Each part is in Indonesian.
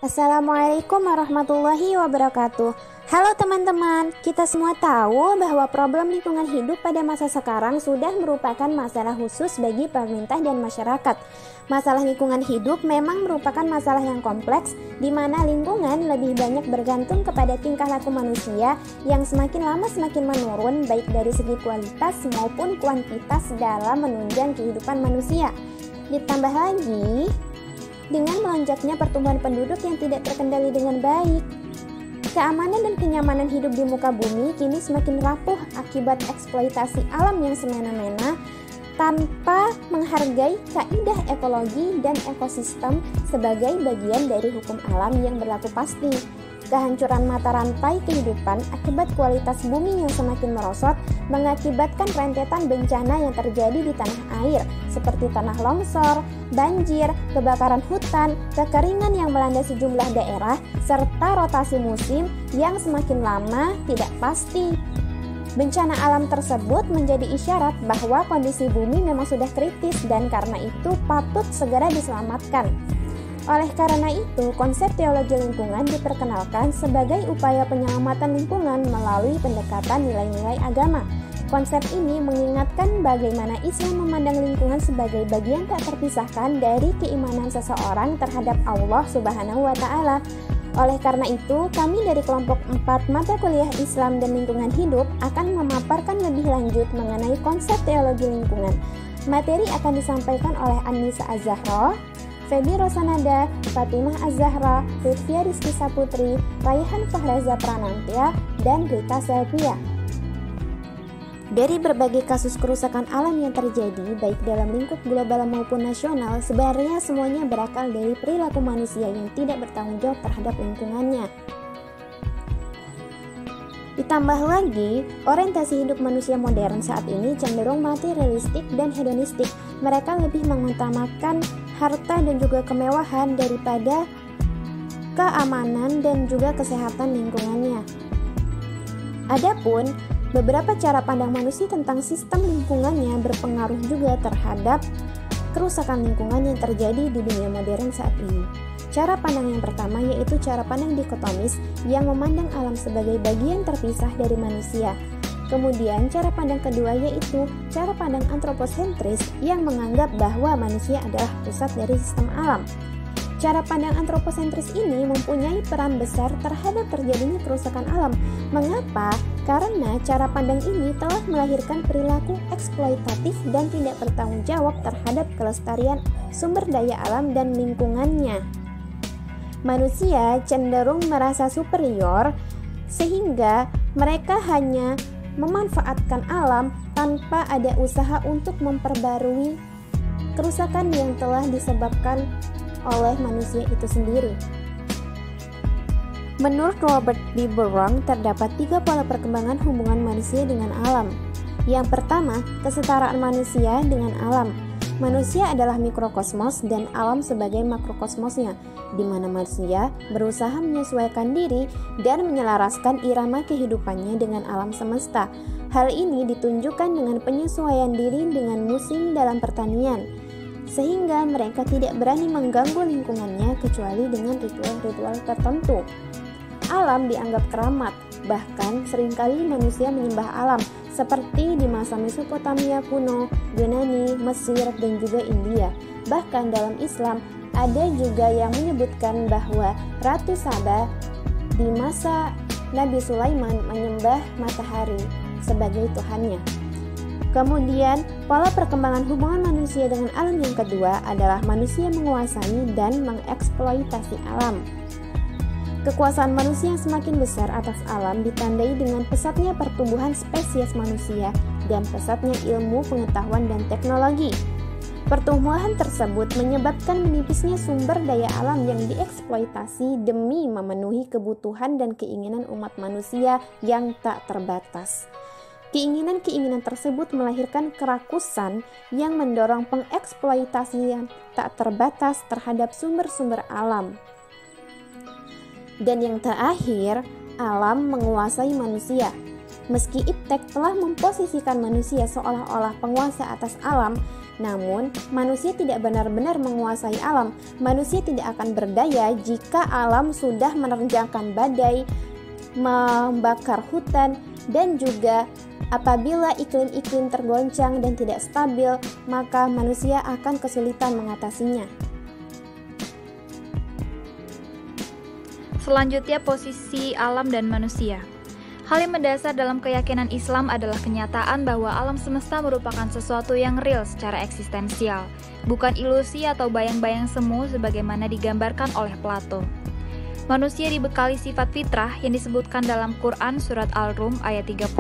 Assalamualaikum warahmatullahi wabarakatuh. Halo teman-teman, kita semua tahu bahwa problem lingkungan hidup pada masa sekarang sudah merupakan masalah khusus bagi pemerintah dan masyarakat. Masalah lingkungan hidup memang merupakan masalah yang kompleks, di mana lingkungan lebih banyak bergantung kepada tingkah laku manusia yang semakin lama semakin menurun, baik dari segi kualitas maupun kuantitas dalam menunjang kehidupan manusia. Ditambah lagi dengan melonjaknya pertumbuhan penduduk yang tidak terkendali dengan baik, keamanan dan kenyamanan hidup di muka bumi kini semakin rapuh akibat eksploitasi alam yang semena-mena tanpa menghargai kaidah ekologi dan ekosistem sebagai bagian dari hukum alam yang berlaku pasti. Kehancuran mata rantai kehidupan akibat kualitas bumi yang semakin merosot mengakibatkan rentetan bencana yang terjadi di tanah air seperti tanah longsor, banjir, kebakaran hutan, kekeringan yang melanda sejumlah daerah, serta rotasi musim yang semakin lama tidak pasti. Bencana alam tersebut menjadi isyarat bahwa kondisi bumi memang sudah kritis dan karena itu patut segera diselamatkan. Oleh karena itu, konsep teologi lingkungan diperkenalkan sebagai upaya penyelamatan lingkungan melalui pendekatan nilai-nilai agama. Konsep ini mengingatkan bagaimana Islam memandang lingkungan sebagai bagian tak terpisahkan dari keimanan seseorang terhadap Allah Subhanahu wa Ta'ala. Oleh karena itu, kami dari kelompok 4 mata kuliah Islam dan lingkungan hidup akan memaparkan lebih lanjut mengenai konsep teologi lingkungan. Materi akan disampaikan oleh Anissa Az-Zahra, Febi Rosanada, Fatimah Az-Zahra, Lutfia Rizky Saputri, Raihan Fahreza Pranantya, dan Rita Selvia. Dari berbagai kasus kerusakan alam yang terjadi, baik dalam lingkup global maupun nasional, sebenarnya semuanya berakar dari perilaku manusia yang tidak bertanggung jawab terhadap lingkungannya. Ditambah lagi, orientasi hidup manusia modern saat ini cenderung materialistik dan hedonistik. Mereka lebih mengutamakan harta dan juga kemewahan daripada keamanan dan juga kesehatan lingkungannya. Adapun beberapa cara pandang manusia tentang sistem lingkungannya berpengaruh juga terhadap kerusakan lingkungan yang terjadi di dunia modern saat ini. Cara pandang yang pertama yaitu cara pandang dikotomis yang memandang alam sebagai bagian terpisah dari manusia. Kemudian cara pandang kedua yaitu cara pandang antroposentris yang menganggap bahwa manusia adalah pusat dari sistem alam. Cara pandang antroposentris ini mempunyai peran besar terhadap terjadinya kerusakan alam. Mengapa? Karena cara pandang ini telah melahirkan perilaku eksploitatif dan tidak bertanggung jawab terhadap kelestarian sumber daya alam dan lingkungannya. Manusia cenderung merasa superior sehingga mereka hanya memanfaatkan alam tanpa ada usaha untuk memperbarui kerusakan yang telah disebabkan oleh manusia itu sendiri. Menurut Robert D. Burrong, terdapat 3 pola perkembangan hubungan manusia dengan alam. Yang pertama, kesetaraan manusia dengan alam. Manusia adalah mikrokosmos dan alam sebagai makrokosmosnya, di mana manusia berusaha menyesuaikan diri dan menyelaraskan irama kehidupannya dengan alam semesta. Hal ini ditunjukkan dengan penyesuaian diri dengan musim dalam pertanian, sehingga mereka tidak berani mengganggu lingkungannya kecuali dengan ritual-ritual tertentu. Alam dianggap keramat, bahkan seringkali manusia menyembah alam, seperti di masa Mesopotamia kuno, Yunani, Mesir, dan juga India. Bahkan dalam Islam, ada juga yang menyebutkan bahwa Ratu Saba di masa Nabi Sulaiman menyembah matahari sebagai Tuhannya. Kemudian, pola perkembangan hubungan manusia dengan alam yang kedua adalah manusia menguasai dan mengeksploitasi alam. Kekuasaan manusia yang semakin besar atas alam ditandai dengan pesatnya pertumbuhan spesies manusia dan pesatnya ilmu, pengetahuan, dan teknologi. Pertumbuhan tersebut menyebabkan menipisnya sumber daya alam yang dieksploitasi demi memenuhi kebutuhan dan keinginan umat manusia yang tak terbatas. Keinginan-keinginan tersebut melahirkan kerakusan yang mendorong pengeksploitasian tak terbatas terhadap sumber-sumber alam. Dan yang terakhir, alam menguasai manusia. Meski iptek telah memposisikan manusia seolah-olah penguasa atas alam, Namun, manusia tidak benar-benar menguasai alam. Manusia tidak akan berdaya jika alam sudah menerjangkan badai, membakar hutan, dan juga apabila iklim-iklim tergoncang dan tidak stabil, maka manusia akan kesulitan mengatasinya. Selanjutnya, posisi alam dan manusia. Hal yang mendasar dalam keyakinan Islam adalah kenyataan bahwa alam semesta merupakan sesuatu yang real secara eksistensial, bukan ilusi atau bayang-bayang semu sebagaimana digambarkan oleh Plato. Manusia dibekali sifat fitrah yang disebutkan dalam Quran surat Al-Rum ayat 30.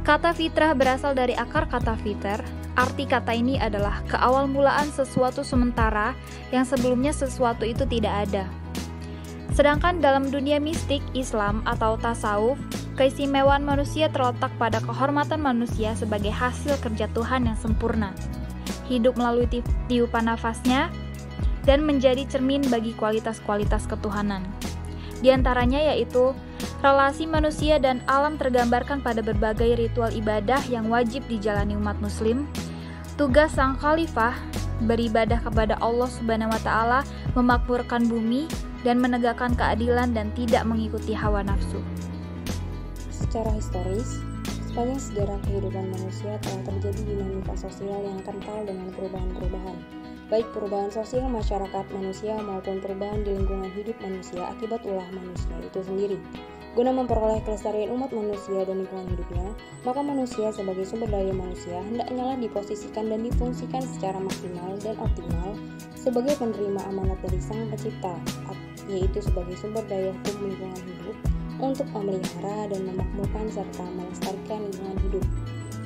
Kata fitrah berasal dari akar kata fitr. Arti kata ini adalah keawal mulaan sesuatu sementara yang sebelumnya sesuatu itu tidak ada. Sedangkan dalam dunia mistik Islam atau tasawuf, keistimewaan manusia terletak pada kehormatan manusia sebagai hasil kerja Tuhan yang sempurna, hidup melalui tiupan nafasnya, dan menjadi cermin bagi kualitas-kualitas ketuhanan. Di antaranya yaitu, relasi manusia dan alam tergambarkan pada berbagai ritual ibadah yang wajib dijalani umat muslim, tugas sang khalifah beribadah kepada Allah Subhanahu wa Ta'ala, memakmurkan bumi, dan menegakkan keadilan dan tidak mengikuti hawa nafsu. Secara historis, sepanjang sejarah kehidupan manusia telah terjadi dinamika sosial yang kental dengan perubahan-perubahan, baik perubahan sosial masyarakat manusia maupun perubahan di lingkungan hidup manusia akibat ulah manusia itu sendiri. Guna memperoleh kelestarian umat manusia dan lingkungan hidupnya, maka manusia sebagai sumber daya manusia hendaknya diposisikan dan difungsikan secara maksimal dan optimal sebagai penerima amanat dari Sang Pencipta, yaitu sebagai sumber daya hukum lingkungan hidup untuk memelihara dan memakmurkan serta melestarikan lingkungan hidup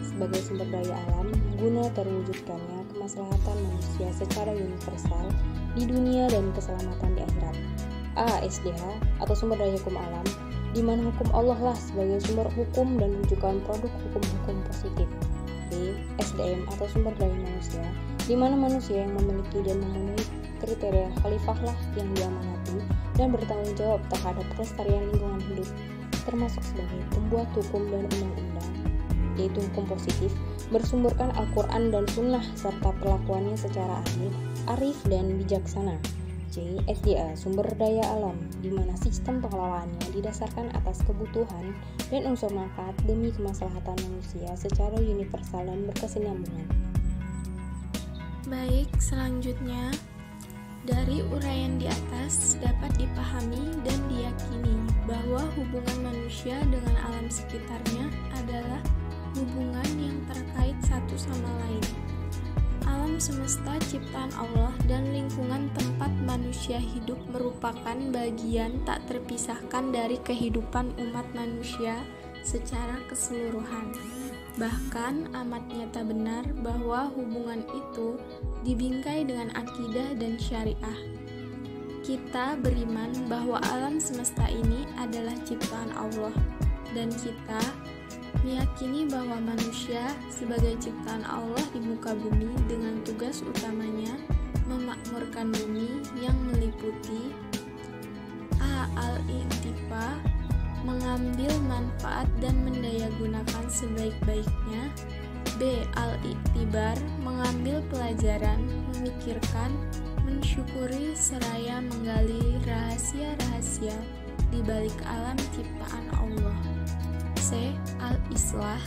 sebagai sumber daya alam guna terwujudkannya kemaslahatan manusia secara universal di dunia dan keselamatan di akhirat. A. SDH atau sumber daya hukum alam, di mana hukum Allah lah sebagai sumber hukum dan rujukan produk hukum-hukum positif. B. SDM atau sumber daya manusia, di mana manusia yang memiliki dan memenuhi kriteria khalifah lah yang diamanati dan bertanggung jawab terhadap kelestarian lingkungan hidup, termasuk sebagai pembuat hukum dan undang-undang, yaitu hukum positif, bersumberkan Al-Quran dan Sunnah serta perlakuannya secara adil, arif dan bijaksana. C. SDA, sumber daya alam, di mana sistem pengelolaannya didasarkan atas kebutuhan dan unsur manfaat demi kemaslahatan manusia secara universal dan berkesinambungan. Baik, selanjutnya dari uraian di atas dapat dipahami dan diyakini bahwa hubungan manusia dengan alam sekitarnya adalah hubungan yang terkait satu sama lain. Alam semesta ciptaan Allah dan lingkungan tempat manusia hidup merupakan bagian tak terpisahkan dari kehidupan umat manusia secara keseluruhan. Bahkan amat nyata benar bahwa hubungan itu dibingkai dengan akidah dan syariah. Kita beriman bahwa alam semesta ini adalah ciptaan Allah, dan kita meyakini bahwa manusia sebagai ciptaan Allah di muka bumi dengan tugas utamanya memakmurkan bumi yang meliputi A. Al-Intifa, mengambil manfaat dan mendayagunakan sebaik-baiknya. B. Al-Iktibar, mengambil pelajaran, memikirkan, mensyukuri seraya menggali rahasia-rahasia di balik alam ciptaan Allah. C. Al-Islah,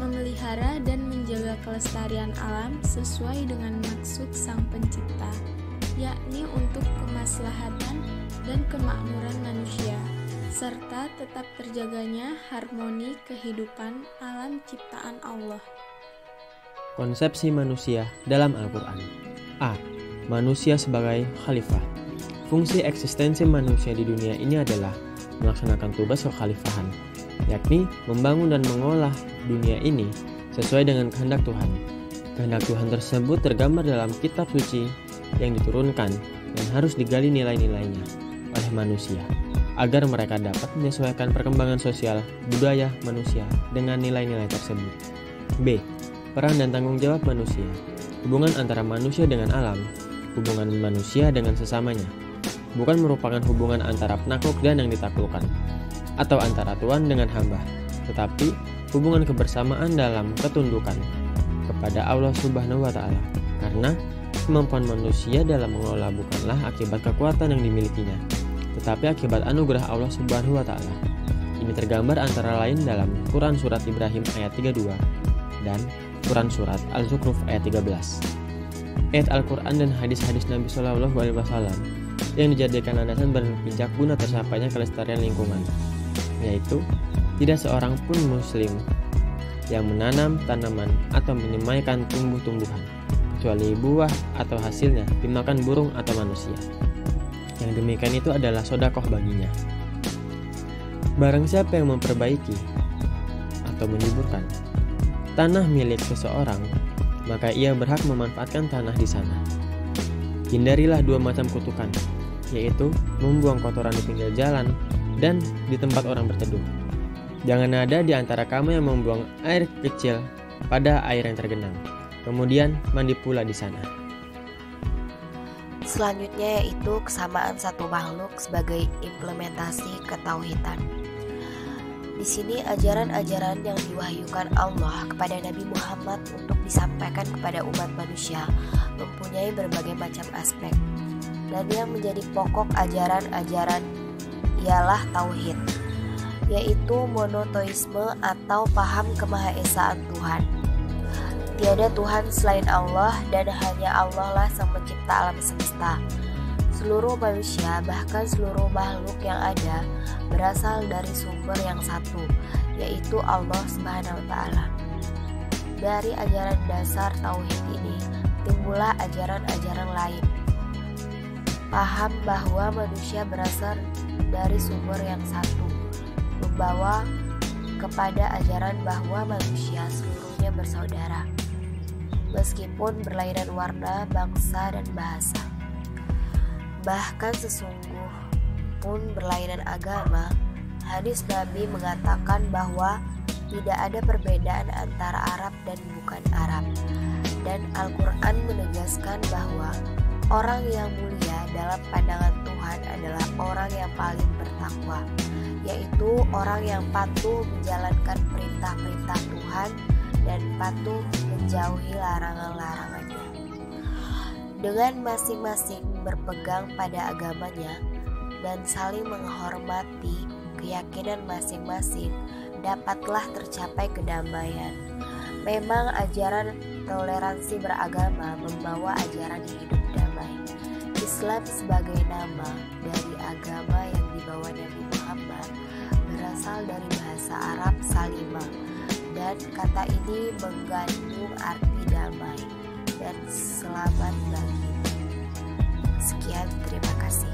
memelihara dan menjaga kelestarian alam sesuai dengan maksud Sang Pencipta, yakni untuk kemaslahatan dan kemakmuran manusia, serta tetap terjaganya harmoni kehidupan alam ciptaan Allah. Konsepsi manusia dalam Al-Quran. A. Manusia sebagai khalifah. Fungsi eksistensi manusia di dunia ini adalah melaksanakan tugas kekhalifahan, yakni membangun dan mengolah dunia ini sesuai dengan kehendak Tuhan. Kehendak Tuhan tersebut tergambar dalam kitab suci yang diturunkan dan harus digali nilai-nilainya oleh manusia, agar mereka dapat menyesuaikan perkembangan sosial budaya manusia dengan nilai-nilai tersebut. B. Peran dan tanggung jawab manusia. Hubungan antara manusia dengan alam, hubungan manusia dengan sesamanya, bukan merupakan hubungan antara penakluk dan yang ditaklukkan, atau antara tuan dengan hamba, tetapi hubungan kebersamaan dalam ketundukan pada Allah Subhanahu wa Ta'ala, karena kemampuan manusia dalam mengelola bukanlah akibat kekuatan yang dimilikinya, tetapi akibat anugerah Allah Subhanahu wa Ta'ala. Ini tergambar antara lain dalam Quran Surat Ibrahim ayat 32 dan Quran Surat Al-Zukhruf ayat 13. Ayat Al-Quran dan hadis-hadis Nabi Shallallahu Alaihi Wasallam yang dijadikan landasan berpijak guna tercapainya kelestarian lingkungan, yaitu tidak seorang pun muslim yang menanam tanaman atau menyemaikan tumbuh-tumbuhan, kecuali buah atau hasilnya dimakan burung atau manusia. Yang demikian itu adalah sedekah baginya. Barang siapa yang memperbaiki atau menyuburkan tanah milik seseorang, maka ia berhak memanfaatkan tanah di sana. Hindarilah dua macam kutukan, yaitu membuang kotoran di pinggir jalan dan di tempat orang berteduh. Jangan ada di antara kamu yang membuang air kecil pada air yang tergenang, kemudian mandi pula di sana. Selanjutnya yaitu kesamaan satu makhluk sebagai implementasi ketauhidan. Di sini ajaran-ajaran yang diwahyukan Allah kepada Nabi Muhammad untuk disampaikan kepada umat manusia mempunyai berbagai macam aspek. Dan yang menjadi pokok ajaran-ajaran ialah tauhid, yaitu monoteisme atau paham kemahaesaan Tuhan. Tiada Tuhan selain Allah dan hanya Allah lah sang pencipta alam semesta. Seluruh manusia, bahkan seluruh makhluk yang ada, berasal dari sumber yang satu, yaitu Allah Subhanahu wa Ta'ala. Dari ajaran dasar tauhid ini timbullah ajaran-ajaran lain. Paham bahwa manusia berasal dari sumber yang satu, membawa kepada ajaran bahwa manusia seluruhnya bersaudara, meskipun berlainan warna, bangsa, dan bahasa. Bahkan sesungguh pun berlainan agama, hadis Nabi mengatakan bahwa tidak ada perbedaan antara Arab dan bukan Arab. Dan Al-Quran menegaskan bahwa orang yang mulia dalam pandangan Tuhan adalah orang yang paling bertakwa, yaitu orang yang patuh menjalankan perintah-perintah Tuhan dan patuh menjauhi larangan-larangannya. Dengan masing-masing berpegang pada agamanya dan saling menghormati keyakinan masing-masing, dapatlah tercapai kedamaian. Memang ajaran toleransi beragama membawa ajaran hidup damai. Islam sebagai nama dari agama yang dibawa Nabi Muhammad berasal dari bahasa Arab salimah, dan kata ini mengandung arti damai dan selamat bagi. Sekian, terima kasih.